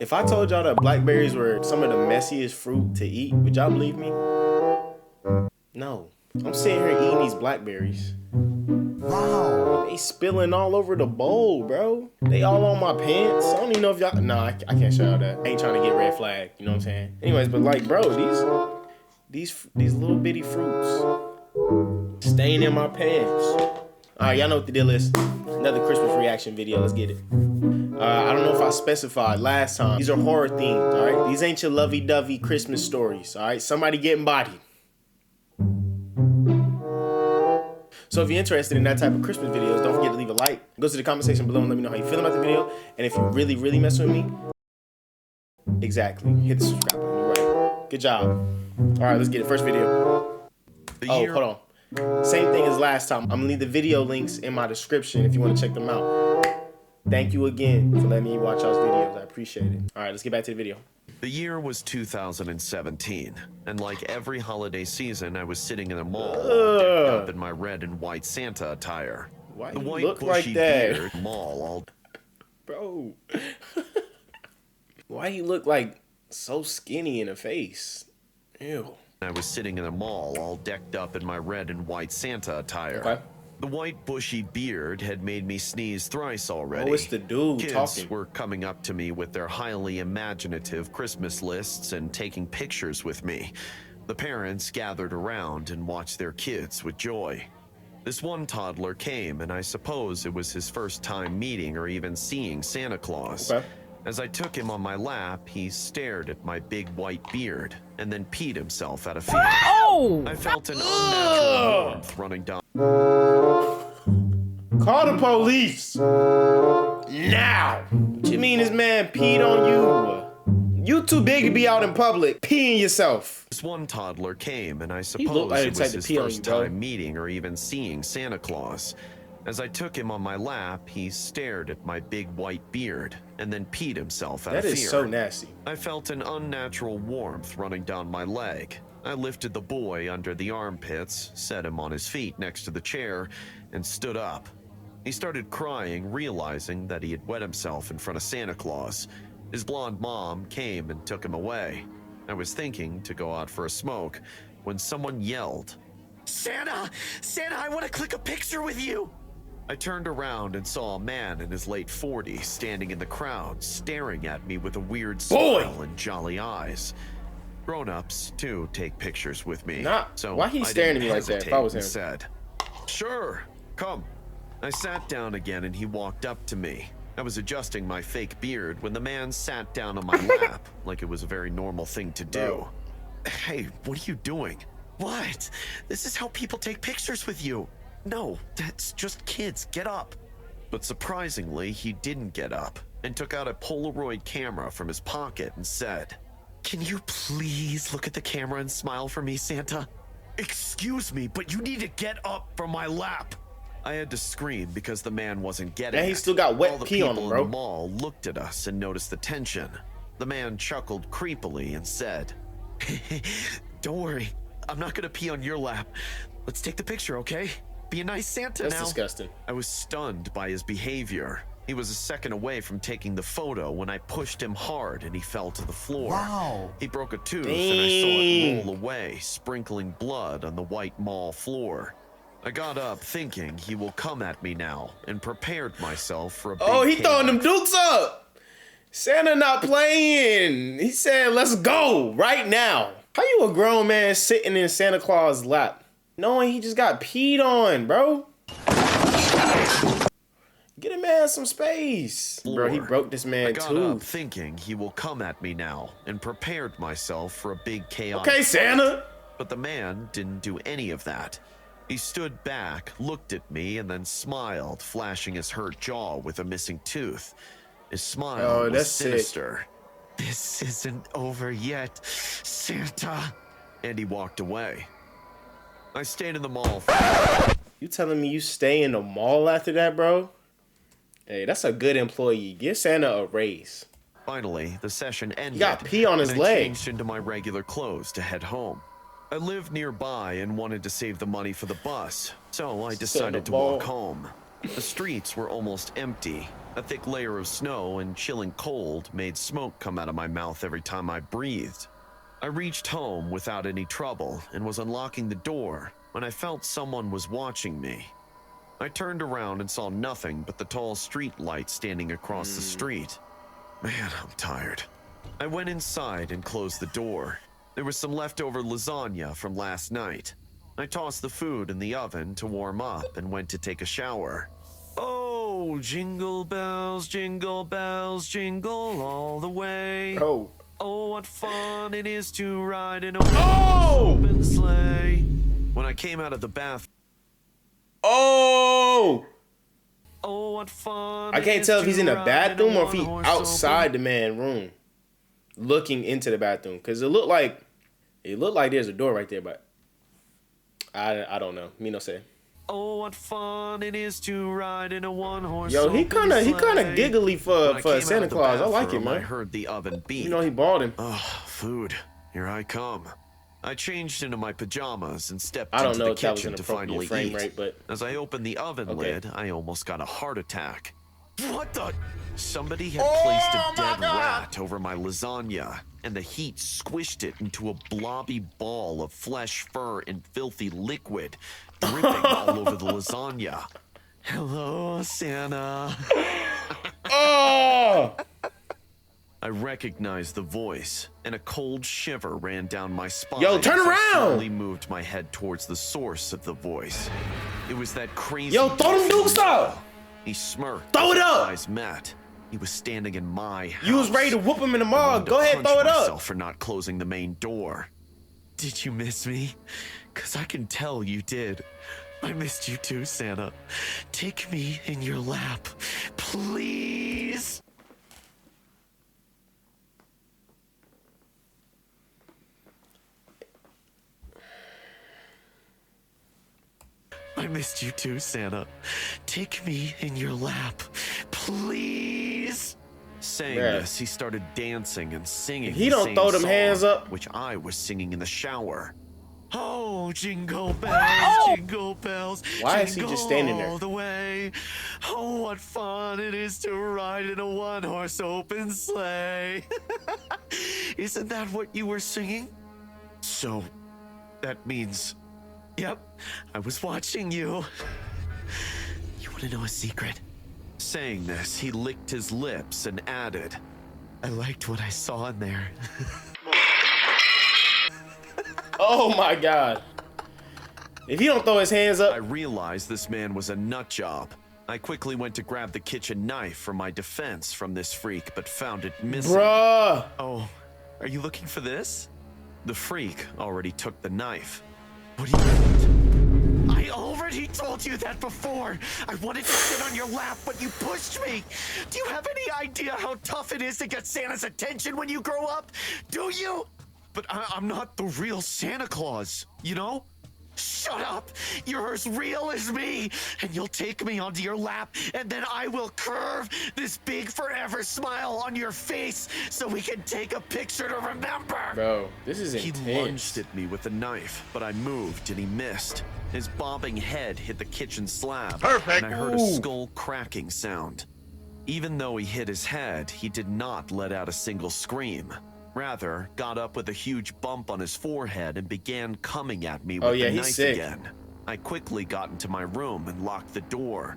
If I told y'all that blackberries were some of the messiest fruit to eat, would y'all believe me? No. I'm sitting here eating these blackberries. Wow. They spilling all over the bowl, bro. They all on my pants. I don't even know if y'all... Nah, I can't show y'all that. I ain't trying to get red flag. You know what I'm saying? Anyways, but like, bro, these little bitty fruits staying in my pants. All right, y'all know what the deal is. Another Christmas reaction video. Let's get it. I don't know if I specified last time. These are horror themed, all right? These ain't your lovey-dovey Christmas stories, all right? Somebody getting bodied. So if you're interested in that type of Christmas videos, don't forget to leave a like. Go to the comment section below and let me know how you feel about the video. And if you really, really mess with me, exactly, hit the subscribe button. You're right. Good job. All right, let's get it. First video. Oh, hold on. Same thing as last time. I'm gonna leave the video links in my description if you want to check them out. Thank you again for letting me watch y'all's videos. I appreciate it. All right, let's get back to the video. The year was 2017, and like every holiday season, I was sitting in a mall, decked up in my red and white Santa attire. Why the you white look bushy like that? beard, mall all. Bro, why you look like so skinny in the face? Ew. I was sitting in a mall, all decked up in my red and white Santa attire. Okay. The white bushy beard had made me sneeze thrice already. Oh, it's the dude Kids talking. were coming up to me with their highly imaginative Christmas lists and taking pictures with me. The parents gathered around and watched their kids with joy. This one toddler came, and I suppose it was his first time meeting or even seeing Santa Claus. Okay. As I took him on my lap, he stared at my big white beard and then peed himself out of fear. Oh! I felt an unnatural warmth running down. Call the police now. What you mean this man peed on you? You too big to be out in public peeing yourself. This one toddler came, and I He suppose looked like it the was type to his pee on first you, bro. time meeting or even seeing Santa Claus. As I took him on my lap, he stared at my big white beard and then peed himself out of fear. That is so nasty. I felt an unnatural warmth running down my leg. I lifted the boy under the armpits, set him on his feet next to the chair, and stood up. He started crying, realizing that he had wet himself in front of Santa Claus. His blonde mom came and took him away. I was thinking to go out for a smoke when someone yelled, "Santa! Santa, I want to click a picture with you!" I turned around and saw a man in his late 40s standing in the crowd, staring at me with a weird smile and jolly eyes. Grown-ups, too, take pictures with me. So why he staring at me like that if I was him? Said, "Sure, come." I sat down again and he walked up to me. I was adjusting my fake beard when the man sat down on my lap like it was a very normal thing to do. "Hey, what are you doing?" "What? This is how people take pictures with you." "No, that's just kids. Get up." But surprisingly, he didn't get up and took out a Polaroid camera from his pocket and said, "Can you please look at the camera and smile for me, Santa?" "Excuse me, but you need to get up from my lap." I had to scream because the man wasn't getting it. And he still got wet pee on him, bro. All the people in the mall looked at us and noticed the tension. The man chuckled creepily and said, "Don't worry, I'm not gonna pee on your lap. Let's take the picture, okay? Be a nice Santa now." That's disgusting. I was stunned by his behavior. He was a second away from taking the photo when I pushed him hard and he fell to the floor. Wow. He broke a tooth and I saw it roll away, sprinkling blood on the white mall floor. I got up thinking he will come at me now and prepared myself for a big Oh, he chaos. throwing them dukes up. Santa not playing. He said, "Let's go right now." How you a grown man sitting in Santa Claus' lap, knowing he just got peed on, bro? Get a man some space. Bro, he broke this man tooth. I got up thinking he will come at me now and prepared myself for a big chaos. Okay, Santa. But the man didn't do any of that. He stood back, looked at me, and then smiled, flashing his hurt jaw with a missing tooth. His smile was sinister. Sick. "This isn't over yet, Santa." And he walked away. I stayed in the mall. You telling me you stay in the mall after that, bro? Hey, that's a good employee. Give Santa a raise. Finally, the session ended. He got pee on his and I leg. changed into my regular clothes to head home. I lived nearby and wanted to save the money for the bus, so I decided to walk home. The streets were almost empty. A thick layer of snow and chilling cold made smoke come out of my mouth every time I breathed. I reached home without any trouble and was unlocking the door when I felt someone was watching me. I turned around and saw nothing but the tall street light standing across the street. Man, I'm tired. I went inside and closed the door. There was some leftover lasagna from last night. I tossed the food in the oven to warm up and went to take a shower. Oh, jingle bells, jingle all the way. Oh. Oh, what fun it is to ride in a open sleigh. When I came out of the bath. Oh! Oh, what fun. I can't tell if he's in the bathroom or if he's outside the man room, looking into the bathroom. Cause it looked like there's a door right there, but I don't know. Me no say. Oh, what fun it is to ride in a one-horse. Yo, he kind of giggly for Santa Claus. I like it, man. I heard the oven beep. You know he bought him. Oh, food. Here I come. I changed into my pajamas and stepped I don't into know the if that was kitchen an to appropriate finally frame eat. rate, but as I opened the oven lid, I almost got a heart attack. What the? Somebody had placed a dead rat over my lasagna, and the heat squished it into a blobby ball of flesh, fur, and filthy liquid, dripping all over the lasagna. Hello, Santa. oh! I recognized the voice, and a cold shiver ran down my spine. Yo, turn as I around! slowly moved my head towards the source of the voice. It was that crazy. Yo, throw them dukes up! He smirked. Throw it as our up! eyes met. He was standing in my house. You was ready to whoop him in the I mall. wanted to Go ahead, punch throw it up. myself for not closing the main door. Did you miss me? 'Cause I can tell you did. I missed you too, Santa. Take me in your lap, please. I missed you too, Santa. Take me in your lap, please. Saying this, he started dancing and singing. He don't throw them hands up, which I was singing in the shower. Oh, jingle bells, jingle bells. Why is he just standing there? All the way. Oh, what fun it is to ride in a one-horse open sleigh. Isn't that what you were singing? So, that means, yep, I was watching you. You want to know a secret? Saying this, he licked his lips and added, I liked what I saw in there. Oh my God. If he don't throw his hands up. I realized this man was a nut job. I quickly went to grab the kitchen knife for my defense from this freak, but found it missing. Bruh. Oh, are you looking for this? The freak already took the knife. What do you want? I already told you that before. I wanted to sit on your lap, but you pushed me. Do you have any idea how tough it is to get Santa's attention when you grow up? Do you? But I'm not the real Santa Claus, you know? Shut up! You're as real as me, and you'll take me onto your lap, and then I will curve this big forever smile on your face so we can take a picture to remember. Bro, this is intense. He lunged at me with the knife, but I moved and he missed. His bobbing head hit the kitchen slab. Perfect. And I heard a skull cracking sound. Even though he hit his head, he did not let out a single scream. Rather, got up with a huge bump on his forehead and began coming at me with the knife again. I quickly got into my room and locked the door.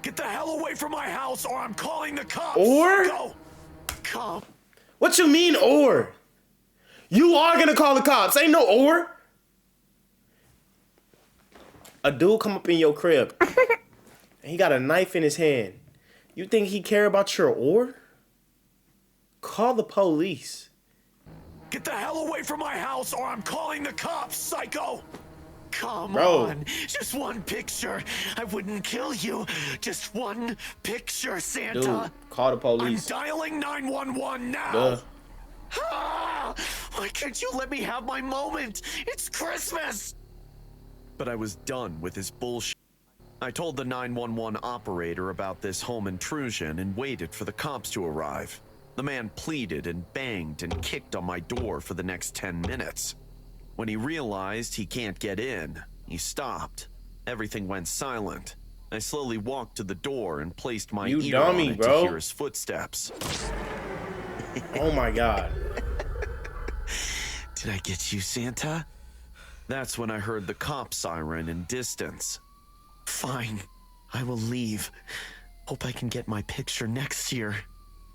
Get the hell away from my house or I'm calling the cops! Or? Go! Come. What you mean, or? You are gonna call the cops. Ain't no or. A dude come up in your crib and he got a knife in his hand. You think he care about your or? Call the police. Get the hell away from my house or I'm calling the cops, psycho! Come Bro. on, just one picture. I wouldn't kill you. Just one picture, Santa. Dude, call the police. I'm dialing 911 now. Duh. Ah, why can't you let me have my moment? It's Christmas! But I was done with his bullshit. I told the 911 operator about this home intrusion and waited for the cops to arrive. The man pleaded and banged and kicked on my door for the next 10 minutes. When he realized he can't get in, he stopped. Everything went silent. I slowly walked to the door and placed my You ear dummy, on it bro. to hear his footsteps. Oh my God. Did I get you, Santa? That's when I heard the cop siren in distance. Fine, I will leave. Hope I can get my picture next year.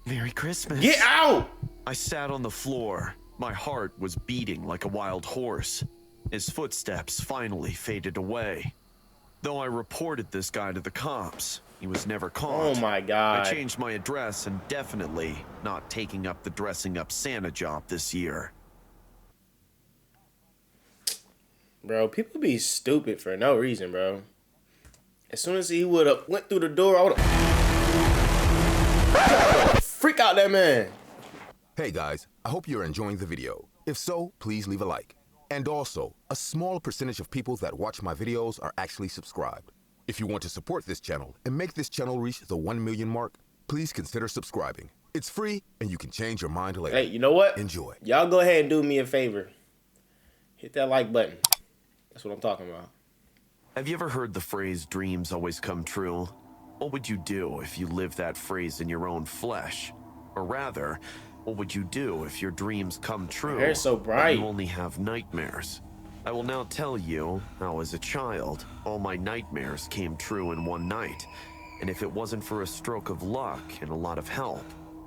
Merry Christmas. Get out! I sat on the floor. My heart was beating like a wild horse. His footsteps finally faded away. Though I reported this guy to the cops, he was never caught. Oh my God. I changed my address and definitely not taking up the dressing up Santa job this year. Bro, people be stupid for no reason, bro. As soon as he would have went through the door, I would have freak out that man. Hey guys, I hope you're enjoying the video. If so, please leave a like. And also, a small percentage of people that watch my videos are actually subscribed. If you want to support this channel and make this channel reach the 1 million mark, please consider subscribing. It's free and you can change your mind later. Hey, you know what? Enjoy. Y'all go ahead and do me a favor. Hit that like button. That's what I'm talking about. Have you ever heard the phrase, dreams always come true? What would you do if you lived that phrase in your own flesh? Or rather, what would you do if your dreams come true, My hair's so but bright. you only have nightmares? I will now tell you how, as a child, all my nightmares came true in one night. And if it wasn't for a stroke of luck and a lot of help,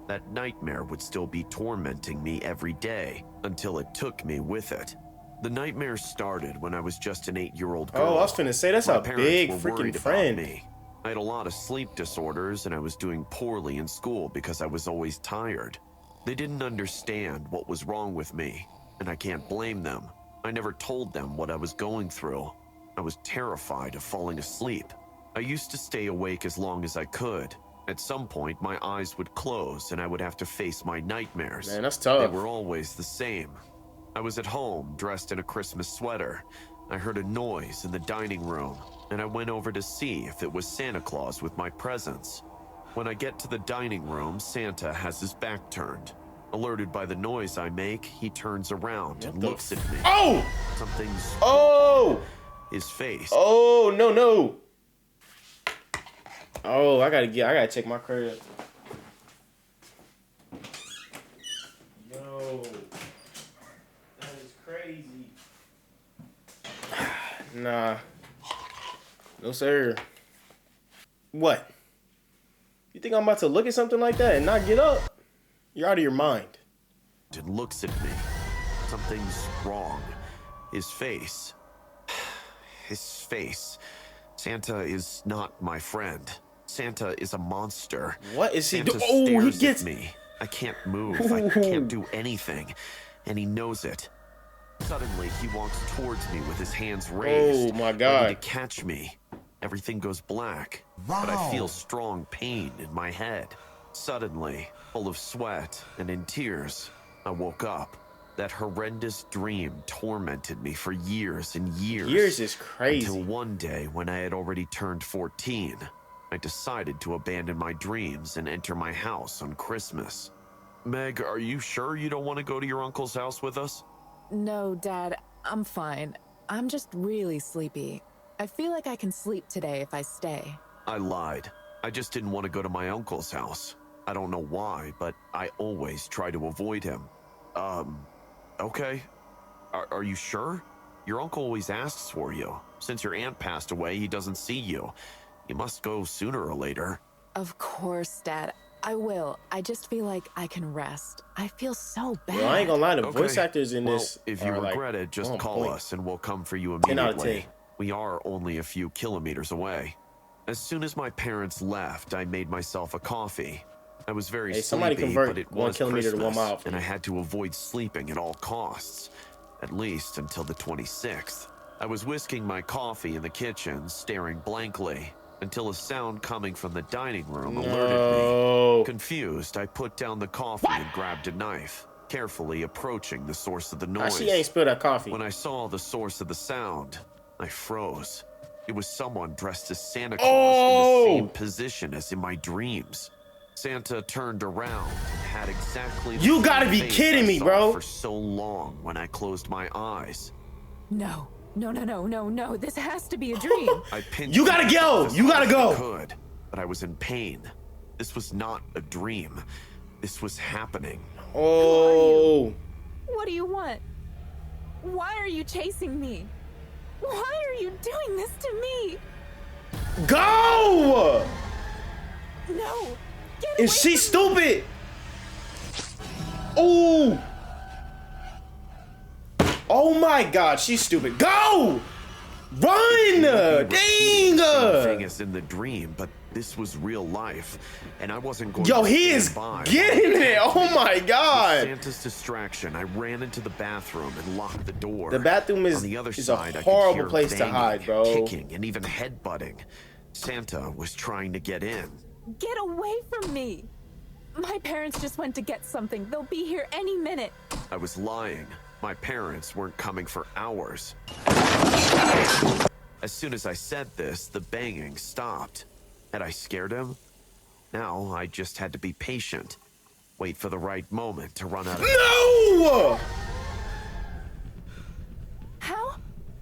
that nightmare would still be tormenting me every day until it took me with it. The nightmare started when I was just an 8-year-old girl. Oh, I was finna say, that's My a parents big were freaking worried friend. about me. I had a lot of sleep disorders and I was doing poorly in school because I was always tired. They didn't understand what was wrong with me, and I can't blame them. I never told them what I was going through. I was terrified of falling asleep. I used to stay awake as long as I could. At some point, my eyes would close and I would have to face my nightmares. Man, that's tough. They were always the same. I was at home, dressed in a Christmas sweater. I heard a noise in the dining room, and I went over to see if it was Santa Claus with my presents. When I get to the dining room, Santa has his back turned. Alerted by the noise I make, he turns around and looks at me. Oh! Something's Oh! his face. Oh, no. Oh, I gotta check my credit. Yo. That is crazy. Nah. No, sir. What? You think I'm about to look at something like that and not get up? You're out of your mind. And looks at me. Something's wrong. His face. His face. Santa is not my friend. Santa is a monster. What is he Santa doing? Oh, he stares gets at me. I can't move. I can't do anything. And he knows it. Suddenly, he walks towards me with his hands raised. Oh, my God. Ready to catch me. Everything goes black. But I feel strong pain in my head. Suddenly, full of sweat and in tears, I woke up. That horrendous dream tormented me for years and years. Years is crazy. Until one day, when I had already turned 14, I decided to abandon my dreams and enter my house on Christmas. Meg, are you sure you don't want to go to your uncle's house with us? No, Dad, I'm fine. I'm just really sleepy. I feel like I can sleep today if I stay. I lied. I just didn't want to go to my uncle's house. I don't know why, but I always try to avoid him. Okay. Are you sure? Your uncle always asks for you. Since your aunt passed away, he doesn't see you. You must go sooner or later. Of course, Dad. I will. I just feel like I can rest. I feel so bad. Well, I ain't gonna lie, the Okay. voice actors in Well, this if you are, like, regret it, just on call point. us and we'll come for you 10 out of immediately. 10. We are only a few kilometers away. As soon as my parents left, I made myself a coffee. I was very Hey, somebody sleepy, convert but it 1 was kilometer to 1 Christmas, mile. and I had to avoid sleeping at all costs, at least until the 26th. I was whisking my coffee in the kitchen, staring blankly, until a sound coming from the dining room alerted me. Confused, I put down the coffee and grabbed a knife, carefully approaching the source of the noise. She ain't spilled that coffee. When I saw the source of the sound, I froze. It was someone dressed as Santa Claus in the same position as in my dreams. Santa turned around and had exactly You the gotta same be face kidding I me, saw bro. for so long when I closed my eyes. No, No. This has to be a dream. I pinched You gotta go! as You hard gotta as I go! could, but I was in pain. This was not a dream. This was happening. Oh. What do you want? Why are you chasing me? Why are you doing this to me? Go! No. Get away Is she from me. stupid? Ooh. Oh my God, she's stupid. Go! Run! Same thing Dang! as in the dream, but this was real life, and I wasn't going Yo, to he stand is by getting it. Oh my With God. Santa's distraction, I ran into the bathroom and locked the door. The bathroom is On the other a side, I could horrible hear place to banging, hide, bro. Kicking and even headbutting. Santa was trying to get in. Get away from me. My parents just went to get something. They'll be here any minute. I was lying. My parents weren't coming for hours. As soon as I said this, the banging stopped. Had I scared him? Now I just had to be patient. Wait for the right moment to run out of... No! How?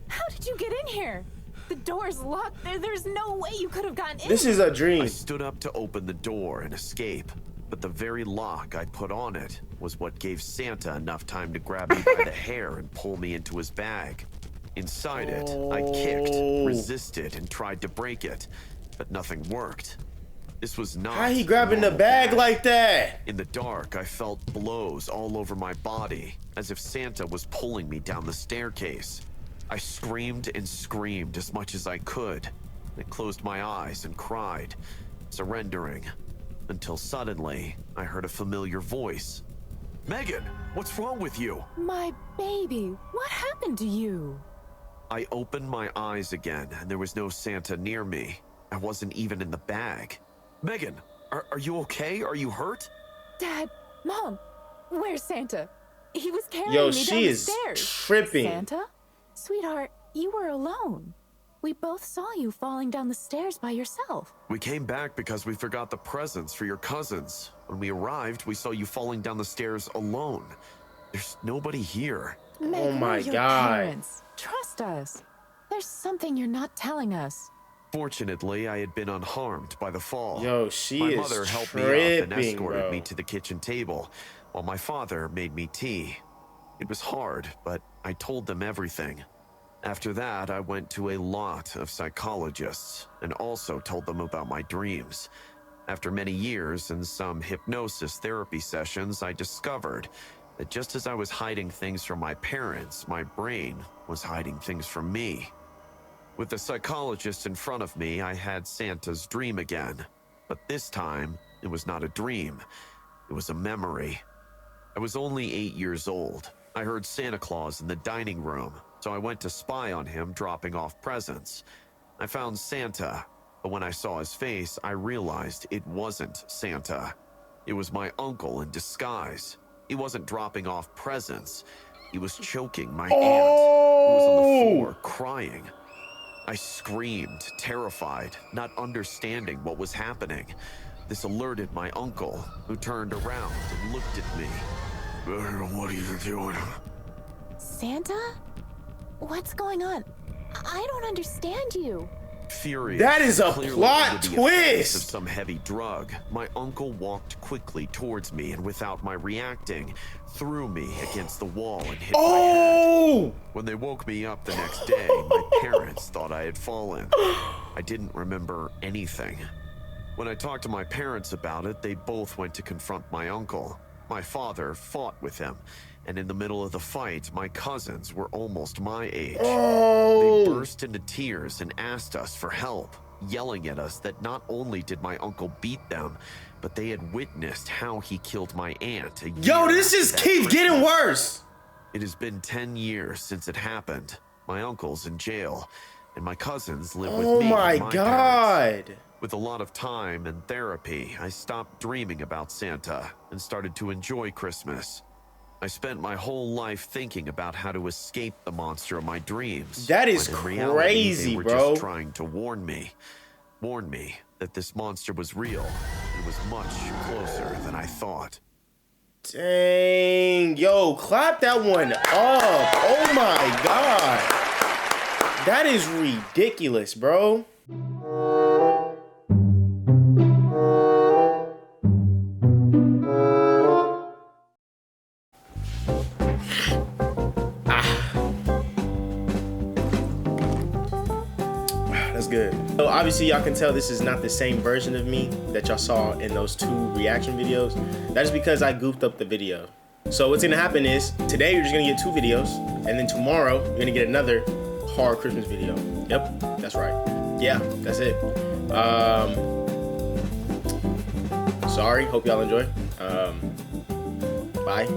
How did you get in here? The door's locked. There's no way you could have gotten in. This is a dream. I stood up to open the door and escape, but the very lock I put on it was what gave Santa enough time to grab me by the hair and pull me into his bag. Inside it, I kicked, resisted, and tried to break it, but nothing worked. This was not... How he grabbing the normal bag like that? In the dark, I felt blows all over my body, as if Santa was pulling me down the staircase. I screamed and screamed as much as I could. I closed my eyes and cried, surrendering, until suddenly I heard a familiar voice. Megan, what's wrong with you? My baby, what happened to you? I opened my eyes again, and there was no Santa near me. I wasn't even in the bag. Megan, are you okay? Are you hurt? Dad, Mom, where's Santa? He was carrying Yo, me she down the is stairs. tripping. Santa? Sweetheart, you were alone. We both saw you falling down the stairs by yourself. We came back because we forgot the presents for your cousins. When we arrived, we saw you falling down the stairs alone. There's nobody here. Meg, Oh my we're your God. parents. Trust us. There's something you're not telling us. Fortunately, I had been unharmed by the fall. Yo, she My is mother helped me up and tripping, escorted bro. me to the kitchen table, while my father made me tea. It was hard, but I told them everything. After that, I went to a lot of psychologists and also told them about my dreams. After many years and some hypnosis therapy sessions, I discovered that just as I was hiding things from my parents, my brain was hiding things from me. With the psychologist in front of me, I had Santa's dream again. But this time, it was not a dream. It was a memory. I was only 8 years old. I heard Santa Claus in the dining room, so I went to spy on him dropping off presents. I found Santa, but when I saw his face, I realized it wasn't Santa. It was my uncle in disguise. He wasn't dropping off presents. He was choking my aunt, who was on the floor crying. I screamed, terrified, not understanding what was happening. This alerted my uncle, who turned around and looked at me. What are you doing? Santa? What's going on? I don't understand you. Furious, That is a clearly plot under the effects twist. of some heavy drug, my uncle walked quickly towards me and without my reacting, threw me against the wall and hit my head. Oh! When they woke me up the next day, my parents thought I had fallen. I didn't remember anything. When I talked to my parents about it, they both went to confront my uncle. My father fought with him, and in the middle of the fight, my cousins were almost my age. They Oh! burst into tears and asked us for help, yelling at us that not only did my uncle beat them, but they had witnessed how he killed my aunt a Yo, year this after just that keeps getting Christmas. worse. It has been 10 years since it happened. My uncle's in jail, and my cousins live with Oh me my and my parents. God. With a lot of time and therapy, I stopped dreaming about Santa and started to enjoy Christmas. I spent my whole life thinking about how to escape the monster of my dreams. That is when in reality, crazy, they were bro. just trying to warn me that this monster was real and was much closer than I thought. Dang. Yo, clap that one up. Oh my God. That is ridiculous, bro. That's good. So obviously y'all can tell this is not the same version of me that y'all saw in those 2 reaction videos. That is because I goofed up the video. So what's gonna happen is today you're just gonna get 2 videos, and then tomorrow you're gonna get another hard Christmas video. Yep, that's right. Yeah, that's it. Sorry, hope y'all enjoy. Bye.